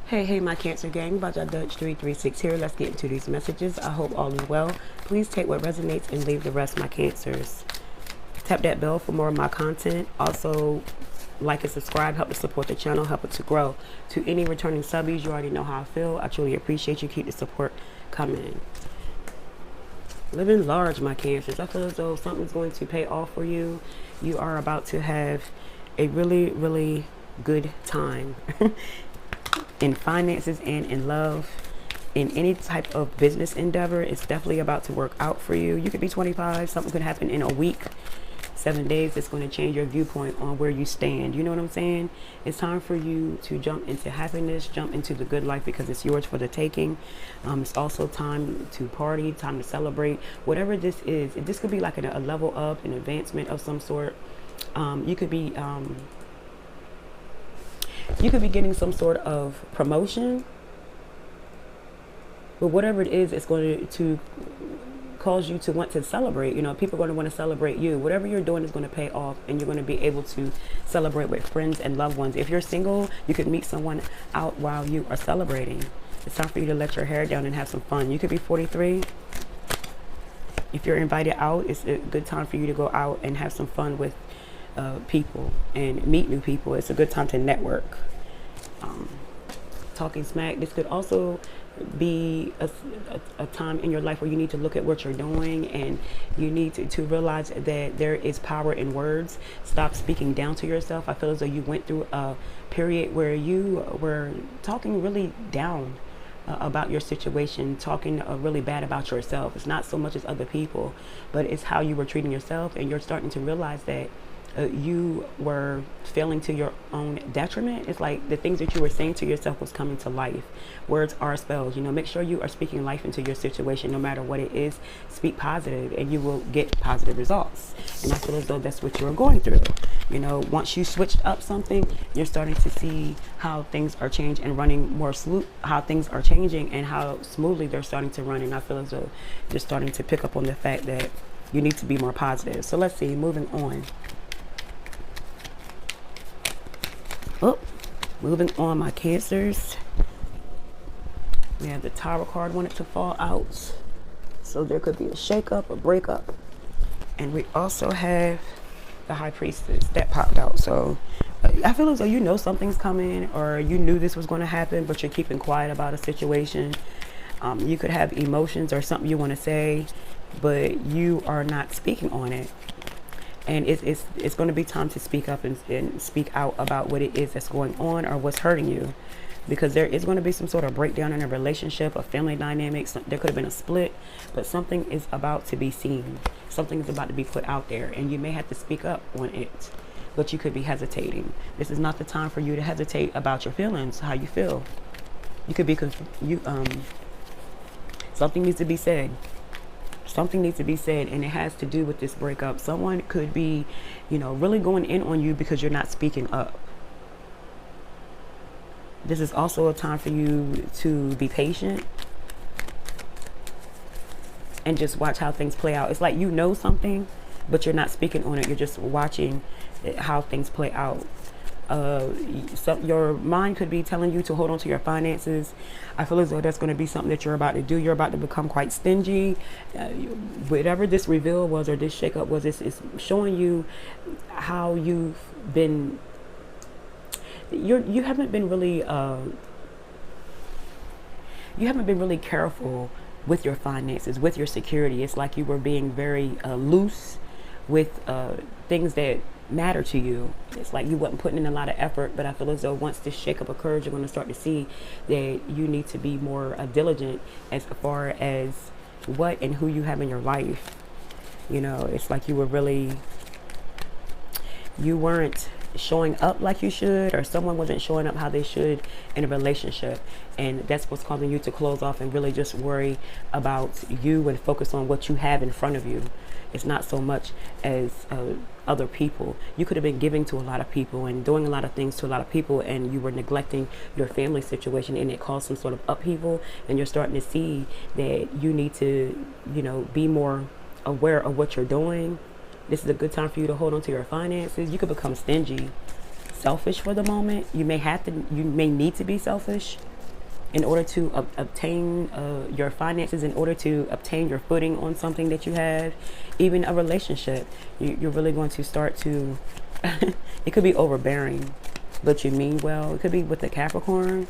Hey, my Cancer gang, Baja Dutch 336 here. Let's get into these messages. I hope all is well. Please take what resonates and leave the rest, my Cancers. Tap that bell for more of my content. Also, like and subscribe, help to support the channel, help it to grow. To any returning subbies, you already know how I feel. I truly appreciate you. Keep the support coming. Living large, my Cancers. I feel as though something's going to pay off for you. You are about to have a really, really good time. In finances and in love, in any type of business endeavor, it's definitely about to work out for you. You could be 25, something could happen in a week, 7 days. It's going to change your viewpoint on where you stand. You know what I'm saying? It's time for you to jump into happiness, jump into the good life, because it's yours for the taking. It's also time to party, time to celebrate, whatever this is. This could be like a level up, an advancement of some sort. You could be getting some sort of promotion, but whatever it is, it's going to cause you to want to celebrate. You know, people are going to want to celebrate you. Whatever you're doing is going to pay off, and you're going to be able to celebrate with friends and loved ones. If you're single, you could meet someone out while you are celebrating. It's time for you to let your hair down and have some fun. You could be 43. If you're invited out, it's a good time for you to go out and have some fun with people and meet new people. It's a good time to network. Talking smack. This could also be a time in your life where you need to look at what you're doing, and you need to realize that there is power in words. Stop speaking down to yourself. I feel as though you went through a period where you were talking really down about your situation, talking really bad about yourself. It's not so much as other people, but it's how you were treating yourself, and you're starting to realize that you were failing to your own detriment. It's like the things that you were saying to yourself was coming to life. Words are spells. You know, make sure you are speaking life into your situation, no matter what it is. Speak positive, and you will get positive results. And I feel as though that's what you're going through. You know, once you switched up something, you're starting to see how things are changing and running more smooth, how things are changing and how smoothly they're starting to run. And I feel as though you're starting to pick up on the fact that you need to be more positive. So let's see, moving on. Moving on, my Cancers. We have the Tower card wanted to fall out, so there could be a shake-up, a breakup. And we also have the High Priestess that popped out. So I feel as though you know something's coming, or you knew this was going to happen, but you're keeping quiet about a situation. You could have emotions or something you want to say, but you are not speaking on it. And it's going to be time to speak up and speak out about what it is that's going on or what's hurting you. Because there is going to be some sort of breakdown in a relationship, a family dynamic. There could have been a split, but something is about to be seen. Something is about to be put out there, and you may have to speak up on it. But you could be hesitating. This is not the time for you to hesitate about your feelings, how you feel. You could be something needs to be said. Something needs to be said, and it has to do with this breakup. Someone could be, you know, really going in on you because you're not speaking up. This is also a time for you to be patient and just watch how things play out. It's like you know something, but you're not speaking on it. You're just watching how things play out. So your mind could be telling you to hold on to your finances. I feel as though that's going to be something that you're about to do. You're about to become quite stingy. Whatever this reveal was or this shakeup was, it's showing you how you've been. You haven't been really careful with your finances, with your security. It's like you were being very loose with things that matter to you. It's like you wasn't putting in a lot of effort, but I feel as though once this shakeup occurs, you're going to start to see that you need to be more diligent as far as what and who you have in your life. You know, it's like you weren't showing up like you should, or someone wasn't showing up how they should in a relationship, and that's what's causing you to close off and really just worry about you and focus on what you have in front of you. It's not so much as other people. You could have been giving to a lot of people and doing a lot of things to a lot of people, and you were neglecting your family situation, and it caused some sort of upheaval, and you're starting to see that you need to, you know, be more aware of what you're doing. This is a good time for you to hold on to your finances. You could become stingy, selfish for the moment. You may need to be selfish. in order to obtain your finances, in order to obtain your footing on something that you have, even a relationship, you're really going to start to, it could be overbearing, but you mean well. It could be with the Capricorn.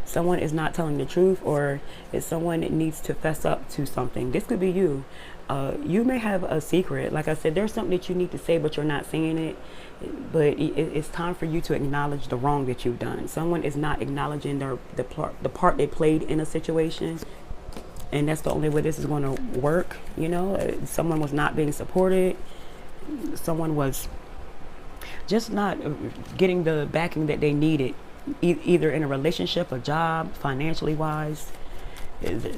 Someone is not telling the truth, or it's someone that needs to fess up to something. This could be you. You may have a secret. Like I said, there's something that you need to say, but you're not saying it. But it's time for you to acknowledge the wrong that you've done. Someone is not acknowledging the part they played in a situation. And that's the only way this is going to work. You know, someone was not being supported. Someone was just not getting the backing that they needed, either in a relationship, a job, financially wise.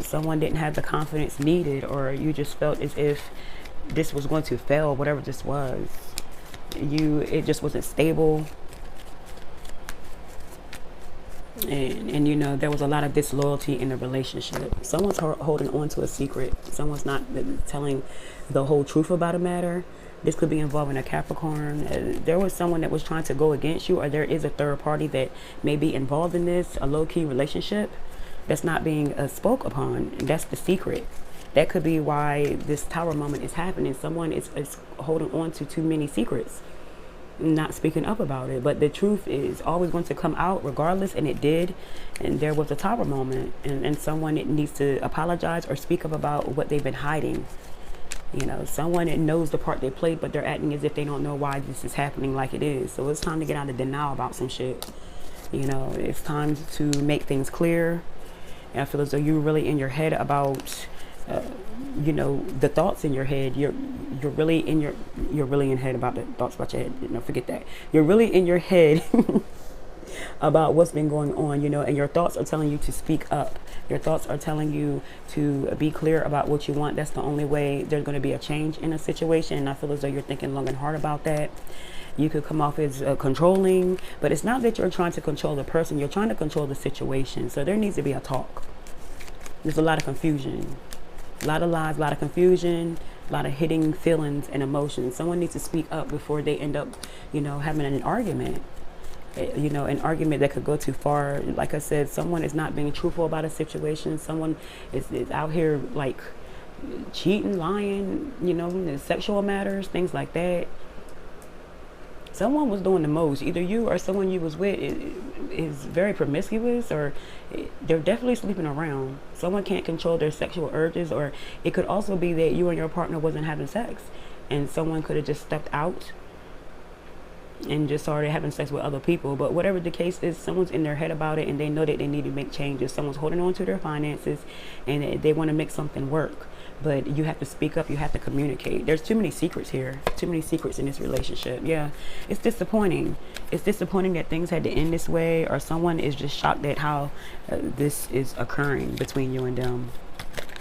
Someone didn't have the confidence needed, or you just felt as if this was going to fail, whatever this was. It just wasn't stable. And you know, there was a lot of disloyalty in the relationship. Someone's holding on to a secret. Someone's not telling the whole truth about a matter. This could be involving a Capricorn. There was someone that was trying to go against you, or there is a third party that may be involved in this, a low-key relationship that's not being spoke upon. That's the secret. That could be why this tower moment is happening. Someone is holding on to too many secrets, not speaking up about it. But the truth is always going to come out regardless, and it did. And there was a tower moment, and someone that needs to apologize or speak up about what they've been hiding. You know, someone that knows the part they played, but they're acting as if they don't know why this is happening like it is. So it's time to get out of denial about some shit. You know, it's time to make things clear. And I feel as though you're really in your head about, you know, the thoughts in your head. You're really in head about the thoughts about your head. You know, forget that. You're really in your head about what's been going on, you know, and your thoughts are telling you to speak up. Your thoughts are telling you to be clear about what you want. That's the only way there's going to be a change in a situation. And I feel as though you're thinking long and hard about that. You could come off as controlling, but it's not that you're trying to control the person. You're trying to control the situation. So there needs to be a talk. There's a lot of confusion, a lot of lies, a lot of confusion, a lot of hitting feelings and emotions. Someone needs to speak up before they end up, you know, having an argument. You know, an argument that could go too far. Like I said, someone is not being truthful about a situation. Someone is out here like cheating, lying, you know, in sexual matters, things like that. Someone was doing the most. Either you or someone you was with is very promiscuous, or they're definitely sleeping around. Someone can't control their sexual urges, or it could also be that you and your partner wasn't having sex, and someone could have just stepped out and just started having sex with other people. But whatever the case is, someone's in their head about it, and they know that they need to make changes. Someone's holding on to their finances, and they want to make something work. But you have to speak up. You have to communicate. There's too many secrets here. Too many secrets in this relationship. Yeah, it's disappointing. It's disappointing that things had to end this way, or someone is just shocked at how this is occurring between you and them.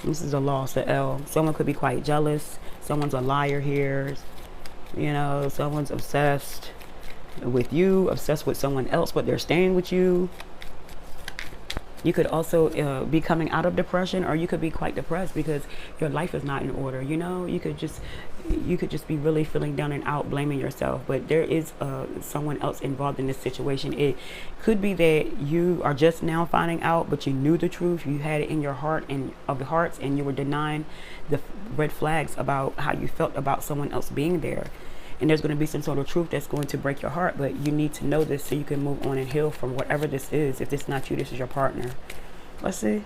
This is a loss, the L. Someone could be quite jealous. Someone's a liar here. You know, someone's obsessed with you, obsessed with someone else, but they're staying with you. You could also be coming out of depression, or you could be quite depressed because your life is not in order. You know, you could just be really feeling down and out, blaming yourself. But there is someone else involved in this situation. It could be that you are just now finding out, but you knew the truth. You had it in your heart and of the hearts, and you were denying the red flags about how you felt about someone else being there. And there's going to be some sort of truth that's going to break your heart, but you need to know this so you can move on and heal from whatever this is. If this is not you, this is your partner. Let's see.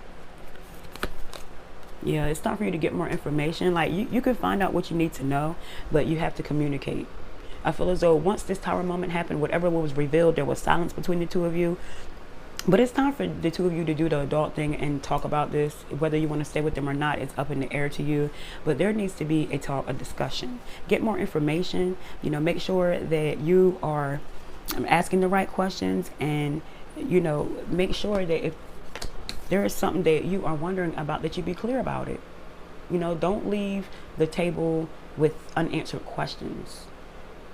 Yeah, it's time for you to get more information. Like, you can find out what you need to know, but you have to communicate. I feel as though once this tower moment happened, whatever was revealed, there was silence between the two of you. But it's time for the two of you to do the adult thing and talk about this. Whether you want to stay with them or not, it's up in the air to you. But there needs to be a talk, a discussion. Get more information. You know, make sure that you are asking the right questions, and, you know, make sure that if there is something that you are wondering about, that you be clear about it. You know, don't leave the table with unanswered questions.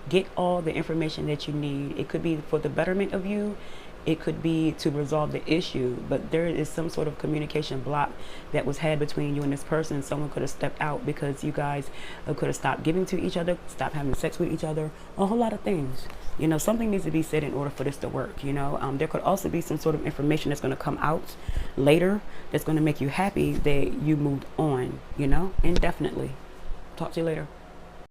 Get all the information that you need. It could be for the betterment of you. It could be to resolve the issue, but there is some sort of communication block that was had between you and this person. Someone could have stepped out because you guys could have stopped giving to each other, stopped having sex with each other, a whole lot of things. You know, something needs to be said in order for this to work. You know, there could also be some sort of information that's going to come out later that's going to make you happy that you moved on, you know, indefinitely. Talk to you later.